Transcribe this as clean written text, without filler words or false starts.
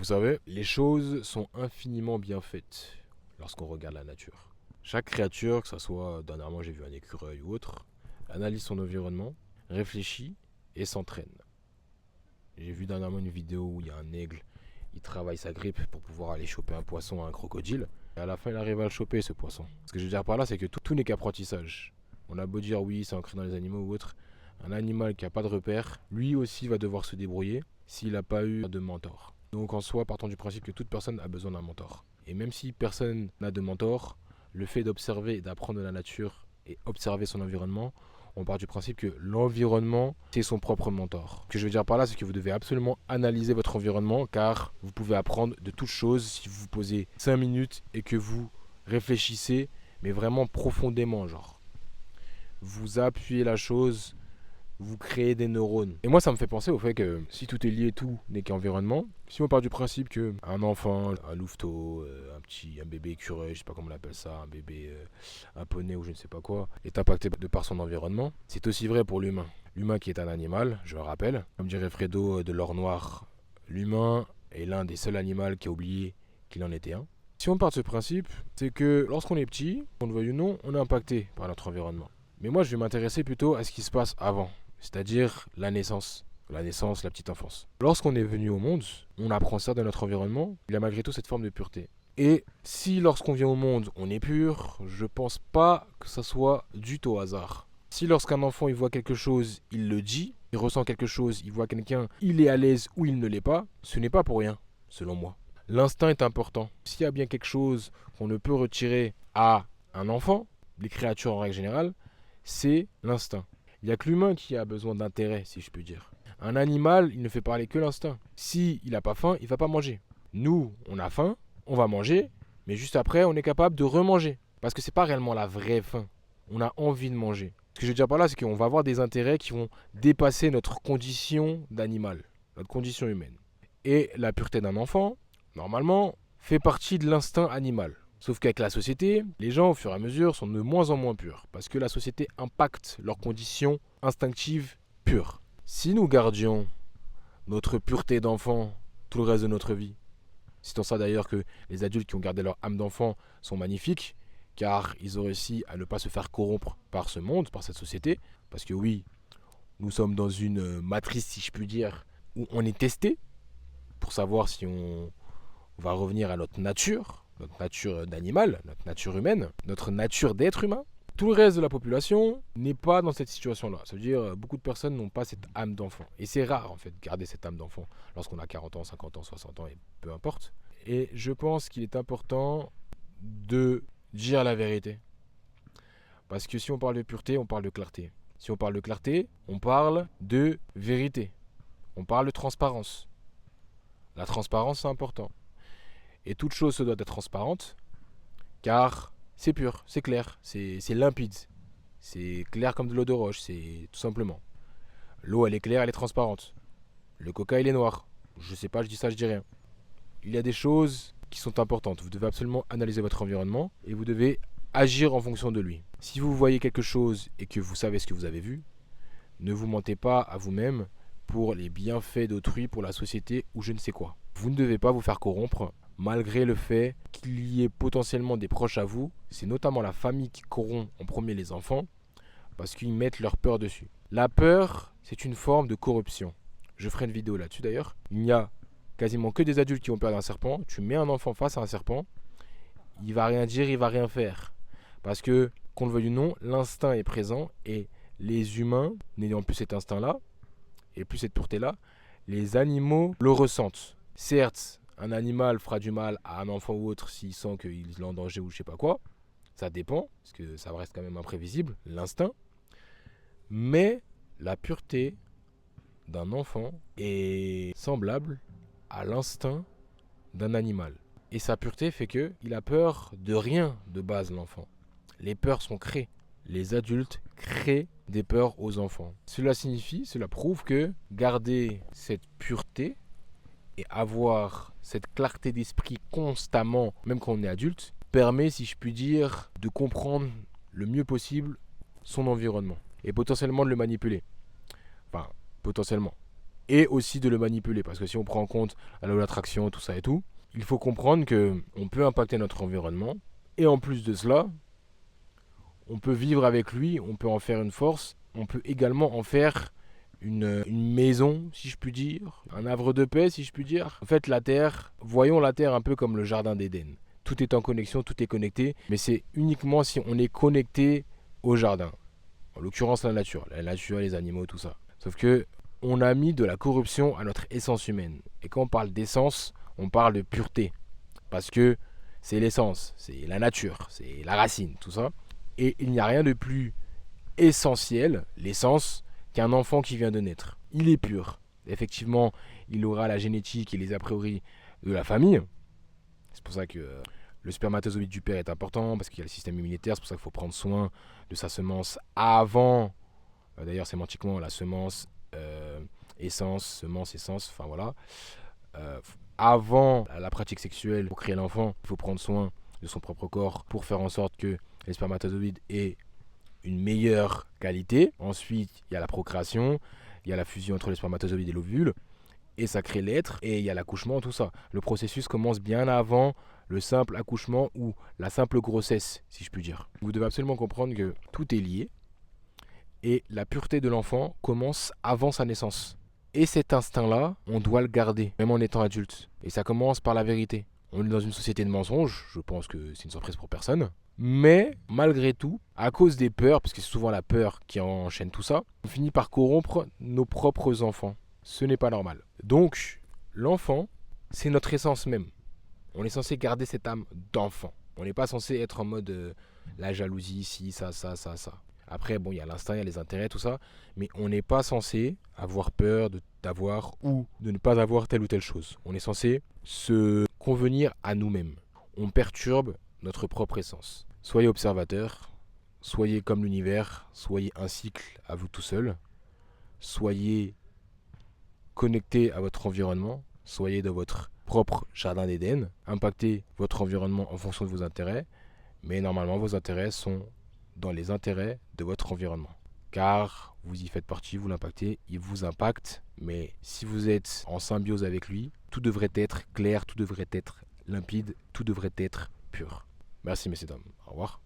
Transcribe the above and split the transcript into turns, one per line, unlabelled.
Vous savez, les choses sont infiniment bien faites lorsqu'on regarde la nature. Chaque créature, que ce soit dernièrement j'ai vu un écureuil ou autre, analyse son environnement, réfléchit et s'entraîne. J'ai vu dernièrement une vidéo où il y a un aigle, il travaille sa grippe pour pouvoir aller choper un poisson à un crocodile. Et à la fin, il arrive à le choper, ce poisson. Ce que je veux dire par là, c'est que tout n'est qu'apprentissage. On a beau dire oui, c'est ancré dans les animaux ou autre. Un animal qui n'a pas de repère, lui aussi va devoir se débrouiller s'il n'a pas eu de mentor. Donc en soi, partons du principe que toute personne a besoin d'un mentor. Et même si personne n'a de mentor, le fait d'observer et d'apprendre de la nature et observer son environnement, on part du principe que l'environnement, c'est son propre mentor. Ce que je veux dire par là, c'est que vous devez absolument analyser votre environnement, car vous pouvez apprendre de toutes choses si vous vous posez 5 minutes et que vous réfléchissez, mais vraiment profondément, genre. Vous appuyez la chose, vous créez des neurones. Et moi, ça me fait penser au fait que si tout est lié, tout n'est qu'environnement. Si on part du principe que un enfant, un louveteau, un bébé écureuil, je sais pas comment on appelle ça, un bébé, un poney ou je ne sais pas quoi, est impacté de par son environnement, c'est aussi vrai pour l'humain. L'humain qui est un animal, je le rappelle, comme dirait Fredo de l'or noir, l'humain est l'un des seuls animaux qui a oublié qu'il en était un. Si on part de ce principe, c'est que lorsqu'on est petit, qu'on le veuille ou non, on est impacté par notre environnement. Mais moi, je vais m'intéresser plutôt à ce qui se passe avant, c'est-à-dire la naissance, la petite enfance. Lorsqu'on est venu au monde, on apprend ça dans notre environnement, il y a malgré tout cette forme de pureté. Et si lorsqu'on vient au monde, on est pur, je pense pas que ça soit dû au hasard. Si lorsqu'un enfant il voit quelque chose, il le dit, il ressent quelque chose, il voit quelqu'un, il est à l'aise ou il ne l'est pas, ce n'est pas pour rien, selon moi. L'instinct est important. S'il y a bien quelque chose qu'on ne peut retirer à un enfant, les créatures en règle générale, c'est l'instinct. Il n'y a que l'humain qui a besoin d'intérêt, si je puis dire. Un animal, il ne fait parler que l'instinct. S'il n'a pas faim, il ne va pas manger. Nous, on a faim, on va manger, mais juste après, on est capable de remanger. Parce que ce n'est pas réellement la vraie faim. On a envie de manger. Ce que je veux dire par là, c'est qu'on va avoir des intérêts qui vont dépasser notre condition d'animal, notre condition humaine. Et la pureté d'un enfant, normalement, fait partie de l'instinct animal. Sauf qu'avec la société, les gens au fur et à mesure sont de moins en moins purs. Parce que la société impacte leurs conditions instinctives pures. Si nous gardions notre pureté d'enfant tout le reste de notre vie, c'est en ça d'ailleurs que les adultes qui ont gardé leur âme d'enfant sont magnifiques, car ils ont réussi à ne pas se faire corrompre par ce monde, par cette société. Parce que oui, nous sommes dans une matrice, si je puis dire, où on est testé pour savoir si on va revenir à notre nature d'animal, notre nature humaine, notre nature d'être humain. Tout le reste de la population n'est pas dans cette situation-là. Ça veut dire beaucoup de personnes n'ont pas cette âme d'enfant. Et c'est rare en fait de garder cette âme d'enfant lorsqu'on a 40 ans, 50 ans, 60 ans et peu importe. Et je pense qu'il est important de dire la vérité. Parce que si on parle de pureté, on parle de clarté. Si on parle de clarté, on parle de vérité. On parle de transparence. La transparence, c'est important. Et toute chose se doit être transparente, car c'est pur, c'est clair, c'est limpide. C'est clair comme de l'eau de roche, c'est tout simplement. L'eau, elle est claire, elle est transparente. Le coca, il est noir. Je sais pas, je dis ça, je dis rien. Il y a des choses qui sont importantes. Vous devez absolument analyser votre environnement et vous devez agir en fonction de lui. Si vous voyez quelque chose et que vous savez ce que vous avez vu, ne vous mentez pas à vous-même pour les bienfaits d'autrui, pour la société ou je ne sais quoi. Vous ne devez pas vous faire corrompre malgré le fait qu'il y ait potentiellement des proches à vous. C'est notamment la famille qui corrompt en premier les enfants parce qu'ils mettent leur peur dessus. La peur, c'est une forme de corruption. Je ferai une vidéo là-dessus d'ailleurs. Il n'y a quasiment que des adultes qui ont peur d'un serpent. Tu mets un enfant face à un serpent, il va rien dire, il va rien faire. Parce que, qu'on le veuille ou non, l'instinct est présent et les humains, n'ayant plus cet instinct-là et plus cette pureté-là, les animaux le ressentent. Certes, un animal fera du mal à un enfant ou autre s'il sent qu'il est en danger ou je sais pas quoi. Ça dépend, parce que ça reste quand même imprévisible, l'instinct. Mais la pureté d'un enfant est semblable à l'instinct d'un animal. Et sa pureté fait qu'il a peur de rien de base, l'enfant. Les peurs sont créées. Les adultes créent des peurs aux enfants. Cela prouve que garder cette pureté et avoir cette clarté d'esprit constamment, même quand on est adulte, permet, si je puis dire, de comprendre le mieux possible son environnement et potentiellement de le manipuler. Enfin, potentiellement. et aussi de le manipuler. Parce que si on prend en compte la loi d'attraction, tout ça et tout, il faut comprendre qu'on peut impacter notre environnement. Et en plus de cela, on peut vivre avec lui, on peut en faire une force, on peut également en faire une maison, si je puis dire, un havre de paix, si je puis dire. En fait, la Terre, voyons la Terre un peu comme le jardin d'Éden. Tout est en connexion, tout est connecté, mais c'est uniquement si on est connecté au jardin. En l'occurrence, la nature, les animaux, tout ça. Sauf que on a mis de la corruption à notre essence humaine. Et quand on parle d'essence, on parle de pureté. Parce que c'est l'essence, c'est la nature, c'est la racine, tout ça. Et il n'y a rien de plus essentiel, l'essence, qu'un enfant qui vient de naître. Il est pur. Effectivement, il aura la génétique et les a priori de la famille. C'est pour ça que le spermatozoïde du père est important, parce qu'il y a le système immunitaire. C'est pour ça qu'il faut prendre soin de sa semence avant. D'ailleurs, sémantiquement, la semence, essence, semence, essence, enfin voilà. Avant la pratique sexuelle, pour créer l'enfant, il faut prendre soin de son propre corps pour faire en sorte que les spermatozoïdes aient une meilleure qualité. Ensuite, il y a la procréation, il y a la fusion entre les spermatozoïdes et l'ovule, et ça crée l'être, et il y a l'accouchement, tout ça. Le processus commence bien avant le simple accouchement ou la simple grossesse, si je puis dire. Vous devez absolument comprendre que tout est lié, et la pureté de l'enfant commence avant sa naissance. Et cet instinct-là, on doit le garder, même en étant adulte. Et ça commence par la vérité. On est dans une société de mensonges, je pense que c'est une surprise pour personne. Mais malgré tout, à cause des peurs, parce que c'est souvent la peur qui enchaîne tout ça, on finit par corrompre nos propres enfants. Ce n'est pas normal. Donc, l'enfant, c'est notre essence même. On est censé garder cette âme d'enfant. On n'est pas censé être en mode la jalousie, ici, ça. Après, bon, il y a l'instinct, il y a les intérêts, tout ça. Mais on n'est pas censé avoir peur d'avoir ou de ne pas avoir telle ou telle chose. On est censé se convenir à nous-mêmes. On perturbe notre propre essence. Soyez observateur, soyez comme l'univers, soyez un cycle à vous tout seul, soyez connecté à votre environnement, soyez dans votre propre jardin d'Éden, impactez votre environnement en fonction de vos intérêts, mais normalement vos intérêts sont dans les intérêts de votre environnement. Car vous y faites partie, vous l'impactez, il vous impacte, mais si vous êtes en symbiose avec lui, tout devrait être clair, tout devrait être limpide, tout devrait être pur. Merci messieurs dames, au revoir.